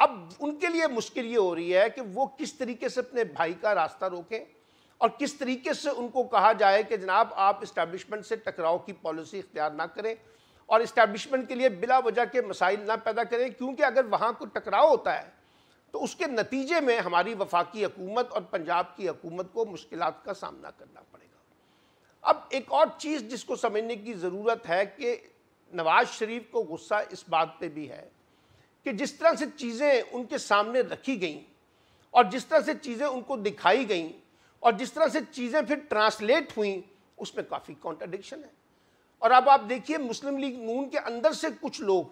اب ان کے لیے مشکل یہ ہو رہی ہے کہ وہ کس طریقے سے اپنے بھائی کا راستہ روکیں اور کس طریقے سے ان کو کہا جائے کہ جناب آپ اسٹیبلشمنٹ سے ٹکراؤ کی پالیسی اختیار نہ کریں اور اسٹیبلشمنٹ کے لیے بلا وجہ کے مسائل نہ پیدا کریں، کیونکہ اگر وہاں کوئی ٹکراؤ ہوتا ہے تو اس کے نتیجے میں ہماری وفاقی حکومت اور پنجاب کی حکومت کو مشکلات کا سامنا کرنا پڑے گا۔ اب ایک اور چیز جس کو سمجھنے کی ضرورت ہے کہ نواز شریف کو غصہ اس بات پہ بھی ہے کہ جس طرح سے چیزیں ان کے سامنے رکھی گئیں اور جس طرح سے چیزیں ان کو دکھائی گئیں اور جس طرح سے چیزیں پھر ٹرانسلیٹ ہوئیں، اس میں کافی کانٹرڈکشن ہے۔ اور اب آپ دیکھیے مسلم لیگ نون کے اندر سے کچھ لوگ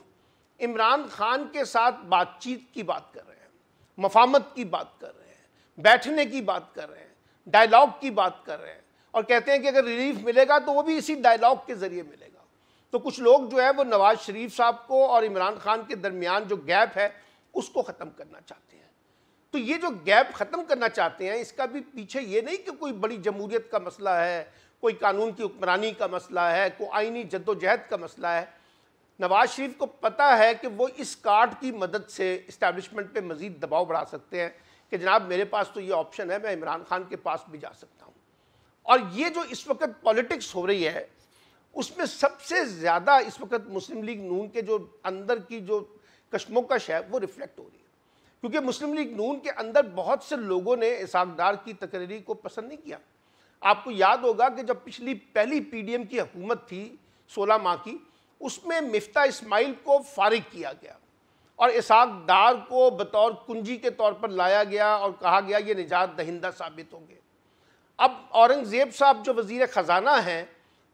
عمران خان کے ساتھ بات چیت کی بات کر رہے ہیں، مفاہمت کی بات کر رہے ہیں، بیٹھنے کی بات کر رہے ہیں، ڈائلاگ کی بات کر رہے ہیں، اور کہتے ہیں کہ اگر ریلیف ملے گا تو وہ بھی اسی ڈائلاگ کے ذریعے ملے گا۔ تو کچھ لوگ جو ہے وہ نواز شریف صاحب کو اور عمران خان کے درمیان جو گیپ ہے اس کو ختم کرنا چاہتے ہیں۔ تو یہ جو گیپ ختم کرنا چاہتے ہیں، اس کا بھی پیچھے یہ نہیں کہ کوئی بڑی جمہوریت کا مسئلہ ہے، کوئی قانون کی حکمرانی کا مسئلہ ہے، کوئی آئینی جد و جہد کا مسئلہ ہے۔ نواز شریف کو پتہ ہے کہ وہ اس کارڈ کی مدد سے اسٹیبلشمنٹ پہ مزید دباؤ بڑھا سکتے ہیں کہ جناب میرے پاس تو یہ آپشن ہے، میں عمران خان کے پاس بھی جا سکتا ہوں۔ اور یہ جو اس وقت پالیٹکس ہو رہی ہے اس میں سب سے زیادہ اس وقت مسلم لیگ نون کے جو اندر کی جو کشمکش ہے وہ ریفلیکٹ ہو رہی ہے، کیونکہ مسلم لیگ نون کے اندر بہت سے لوگوں نے اسحاق ڈار کی تقرری کو پسند نہیں کیا۔ آپ کو یاد ہوگا کہ جب پہلی پی ڈی ایم کی حکومت تھی 16 ماہ کی، اس میں مفتاح اسماعیل کو فارغ کیا گیا اور اسحاق ڈار کو بطور کنجی کے طور پر لایا گیا اور کہا گیا یہ نجات دہندہ ثابت ہوں گے۔ اب اورنگزیب صاحب جو وزیر خزانہ ہیں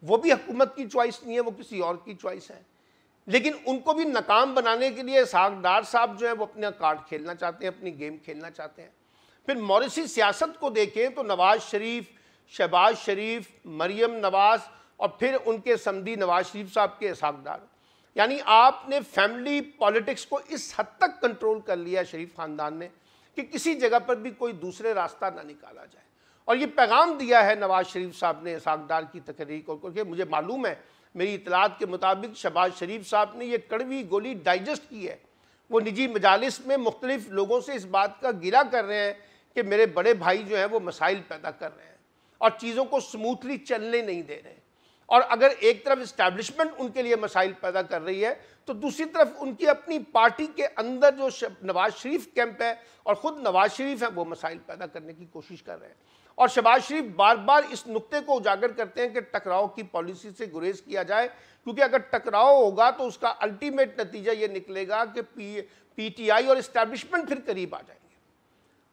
وہ بھی حکومت کی چوائس نہیں ہے، وہ کسی اور کی چوائس ہے، لیکن ان کو بھی ناکام بنانے کے لیے اسحاق ڈار صاحب جو ہے وہ اپنا کارڈ کھیلنا چاہتے ہیں، اپنی گیم کھیلنا چاہتے ہیں۔ پھر موریسی سیاست کو دیکھیں تو نواز شریف، شہباز شریف، مریم نواز اور پھر ان کے سمدی نواز شریف صاحب کے اسحاق ڈار، یعنی آپ نے فیملی پالیٹکس کو اس حد تک کنٹرول کر لیا شریف خاندان نے کہ کسی جگہ پر بھی کوئی دوسرے راستہ نہ نکالا جائے۔ اور یہ پیغام دیا ہے نواز شریف صاحب نے اسحاق ڈار کی تقریر کو، کیونکہ مجھے معلوم ہے، میری اطلاعات کے مطابق شہباز شریف صاحب نے یہ کڑوی گولی ڈائجسٹ کی ہے۔ وہ نجی مجالس میں مختلف لوگوں سے اس بات کا گلہ کر رہے ہیں کہ میرے بڑے بھائی جو ہیں وہ مسائل پیدا کر رہے ہیں اور چیزوں کو سموتھلی چلنے نہیں دے رہے، اور اگر ایک طرف اسٹیبلشمنٹ ان کے لیے مسائل پیدا کر رہی ہے تو دوسری طرف ان کی اپنی پارٹی کے اندر جو نواز شریف کیمپ ہے اور خود نواز شریف ہیں وہ مسائل پیدا کرنے کی کوشش کر رہے ہیں۔ اور شہباز شریف بار بار اس نقطے کو اجاگر کرتے ہیں کہ ٹکراؤ کی پالیسی سے گریز کیا جائے، کیونکہ اگر ٹکراؤ ہوگا تو اس کا الٹیمیٹ نتیجہ یہ نکلے گا کہ پی ٹی آئی اور اسٹیبلشمنٹ پھر قریب آ جائیں گے،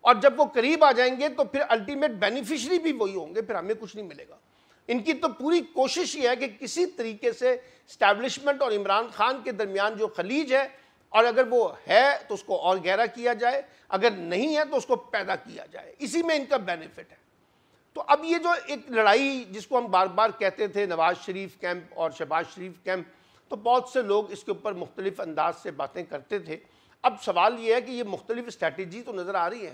اور جب وہ قریب آ جائیں گے تو پھر الٹیمیٹ بینیفیشری بھی وہی ہوں گے، پھر ہمیں کچھ نہیں ملے گا۔ ان کی تو پوری کوشش یہ ہے کہ کسی طریقے سے اسٹیبلشمنٹ اور عمران خان کے درمیان جو خلیج ہے، اور اگر وہ ہے تو اس کو اور گہرا کیا جائے، اگر نہیں ہے تو اس کو پیدا کیا جائے، اسی میں ان کا بینیفٹ ہے۔ تو اب یہ جو ایک لڑائی جس کو ہم بار بار کہتے تھے نواز شریف کیمپ اور شہباز شریف کیمپ، تو بہت سے لوگ اس کے اوپر مختلف انداز سے باتیں کرتے تھے۔ اب سوال یہ ہے کہ یہ مختلف اسٹریٹجی تو نظر آ رہی ہیں،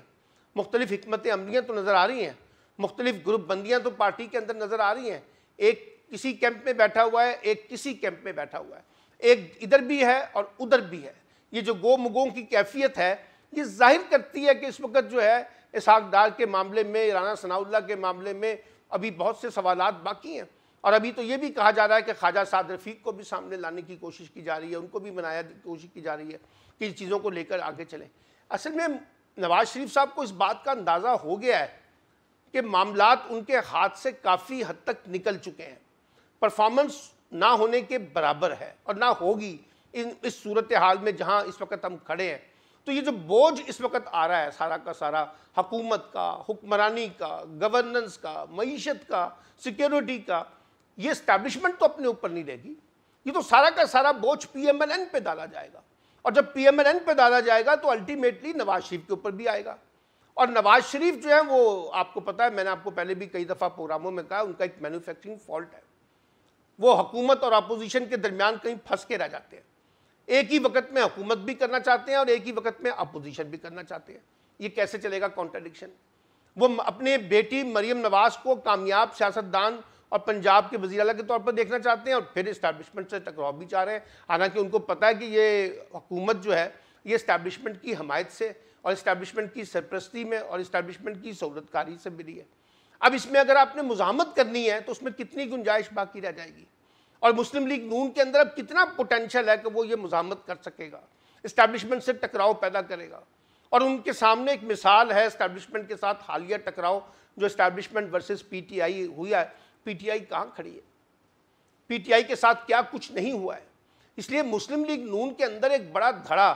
مختلف حکمت عملیاں تو نظر آ رہی ہیں، مختلف گروپ بندیاں تو پارٹی کے اندر نظر آ رہی ہیں، ایک کسی کیمپ میں بیٹھا ہوا ہے، ایک کسی کیمپ میں بیٹھا ہوا ہے، ایک ادھر بھی ہے اور ادھر بھی ہے۔ یہ جو گو مگوں کی کیفیت ہے یہ ظاہر کرتی ہے کہ اس وقت جو ہے اسحاق ڈار کے معاملے میں، رانا ثناء اللہ کے معاملے میں ابھی بہت سے سوالات باقی ہیں، اور ابھی تو یہ بھی کہا جا رہا ہے کہ خواجہ سعد رفیق کو بھی سامنے لانے کی کوشش کی جا رہی ہے، ان کو بھی منایا کی کوشش کی جا رہی ہے کہ ان چیزوں کو لے کر آگے چلیں۔ اصل میں نواز شریف صاحب کو اس بات کا اندازہ ہو گیا ہے کہ معاملات ان کے ہاتھ سے کافی حد تک نکل چکے ہیں، پرفارمنس نہ ہونے کے برابر ہے اور نہ ہوگی اس صورتحال میں جہاں اس وقت ہم کھڑے ہیں۔ تو یہ جو بوجھ اس وقت آ رہا ہے سارا کا سارا، حکومت کا، حکمرانی کا، گورننس کا، معیشت کا، سیکیورٹی کا، یہ اسٹیبلشمنٹ تو اپنے اوپر نہیں لے گی، یہ تو سارا کا سارا بوجھ پی ایم ایل این پہ ڈالا جائے گا، اور جب پی ایم ایل این پہ ڈالا جائے گا تو الٹیمیٹلی نواز شریف کے اوپر بھی آئے گا۔ اور نواز شریف جو ہے وہ آپ کو پتہ ہے، میں نے آپ کو پہلے بھی کئی دفعہ پروگراموں میں کہا، ان کا ایک مینوفیکچرنگ فالٹ ہے، وہ حکومت اور اپوزیشن کے درمیان کہیں پھنس کے رہ جاتے ہیں، ایک ہی وقت میں حکومت بھی کرنا چاہتے ہیں اور ایک ہی وقت میں اپوزیشن بھی کرنا چاہتے ہیں۔ یہ کیسے چلے گا کانٹرڈکشن؟ وہ اپنے بیٹی مریم نواز کو کامیاب سیاستدان اور پنجاب کے وزیر اعلیٰ کے طور پر دیکھنا چاہتے ہیں اور پھر اسٹیبلشمنٹ سے ٹکراؤ بھی چاہ رہے ہیں، حالانکہ ان کو پتہ ہے کہ یہ حکومت جو ہے یہ اسٹیبلشمنٹ کی حمایت سے اور اسٹیبلشمنٹ کی سرپرستی میں اور اسٹیبلشمنٹ کی سہولت کاری سے ملی ہے۔ اب اس میں اگر آپ نے مزاحمت کرنی ہے تو اس میں کتنی گنجائش باقی رہ جائے گی، اور مسلم لیگ نون کے اندر اب کتنا پوٹینشل ہے کہ وہ یہ مزاحمت کر سکے گا، اسٹیبلشمنٹ سے ٹکراؤ پیدا کرے گا۔ اور ان کے سامنے ایک مثال ہے اسٹیبلشمنٹ کے ساتھ حالیہ ٹکراؤ جو establishment versus P T I ہوا ہے۔ پی ٹی آئی کہاں کھڑی ہے؟ پی ٹی آئی کے ساتھ کیا کچھ نہیں ہوا ہے؟ اس لیے مسلم لیگ نون کے اندر ایک بڑا دھڑا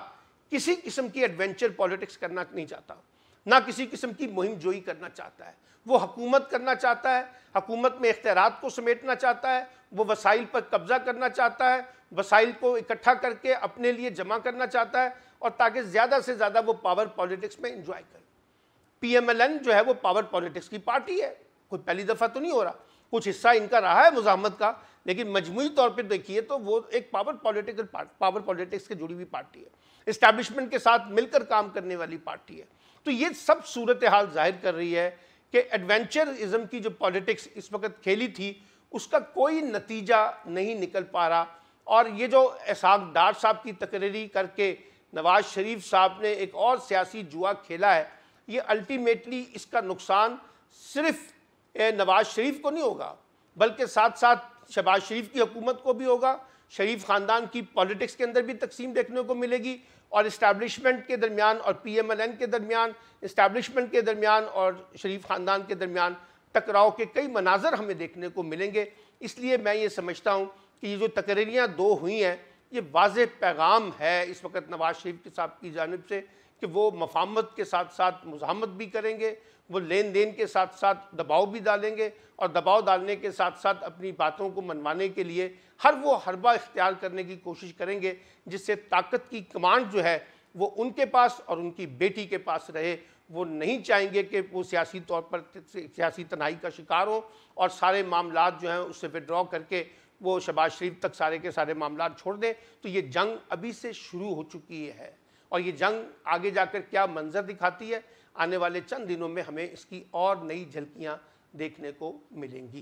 کسی قسم کی ایڈونچر پالیٹکس کرنا نہیں چاہتا، نہ کسی قسم کی مہم جوئی کرنا چاہتا ہے۔ وہ حکومت کرنا چاہتا ہے، حکومت میں اختیارات کو سمیٹنا چاہتا ہے، وہ وسائل پر قبضہ کرنا چاہتا ہے، وسائل کو اکٹھا کر کے اپنے لیے جمع کرنا چاہتا ہے، اور تاکہ زیادہ سے زیادہ وہ پاور پالیٹکس میں انجوائے کرے۔ پی ایم ایل این جو ہے وہ پاور پالیٹکس کی پارٹی ہے، کوئی پہلی دفعہ تو نہیں ہو رہا، کچھ حصہ ان کا رہا ہے مزاحمت کا، لیکن مجموعی طور پہ دیکھیے تو وہ ایک پاور پالیٹکس سے جڑی ہوئی پارٹی ہے، اسٹیبلشمنٹ کے ساتھ مل کر کام کرنے والی پارٹی ہے۔ تو یہ سب صورتحال ظاہر کر رہی ہے کہ ایڈونچرزم کی جو پالیٹکس اس وقت کھیلی تھی اس کا کوئی نتیجہ نہیں نکل پا رہا، اور یہ جو اسحاق ڈار صاحب کی تقرری کر کے نواز شریف صاحب نے ایک اور سیاسی جوا کھیلا ہے، یہ الٹیمیٹلی اس کا نقصان صرف نواز شریف کو نہیں ہوگا بلکہ ساتھ ساتھ شہباز شریف کی حکومت کو بھی ہوگا، شریف خاندان کی پالیٹکس کے اندر بھی تقسیم دیکھنے کو ملے گی، اور اسٹیبلشمنٹ کے درمیان اور پی ایم ایل این کے درمیان، اسٹیبلشمنٹ کے درمیان اور شریف خاندان کے درمیان ٹکراؤ کے کئی مناظر ہمیں دیکھنے کو ملیں گے۔ اس لیے میں یہ سمجھتا ہوں کہ یہ جو تقریریاں دو ہوئی ہیں یہ واضح پیغام ہے اس وقت نواز شریف صاحب کی جانب سے کہ وہ مفاہمت کے ساتھ ساتھ مزاحمت بھی کریں گے، وہ لین دین کے ساتھ ساتھ دباؤ بھی ڈالیں گے، اور دباؤ ڈالنے کے ساتھ ساتھ اپنی باتوں کو منوانے کے لیے ہر وہ حربہ اختیار کرنے کی کوشش کریں گے جس سے طاقت کی کمانڈ جو ہے وہ ان کے پاس اور ان کی بیٹی کے پاس رہے۔ وہ نہیں چاہیں گے کہ وہ سیاسی طور پر سیاسی تنہائی کا شکار ہوں اور سارے معاملات جو ہیں اس سے وڈرا کر کے وہ شہباز شریف تک سارے کے سارے معاملات چھوڑ دیں۔ تو یہ جنگ ابھی سے شروع ہو چکی ہے، اور یہ جنگ آگے جا کر کیا منظر دکھاتی ہے آنے والے چند دنوں میں ہمیں اس کی اور نئی جھلکیاں دیکھنے کو ملیں گی۔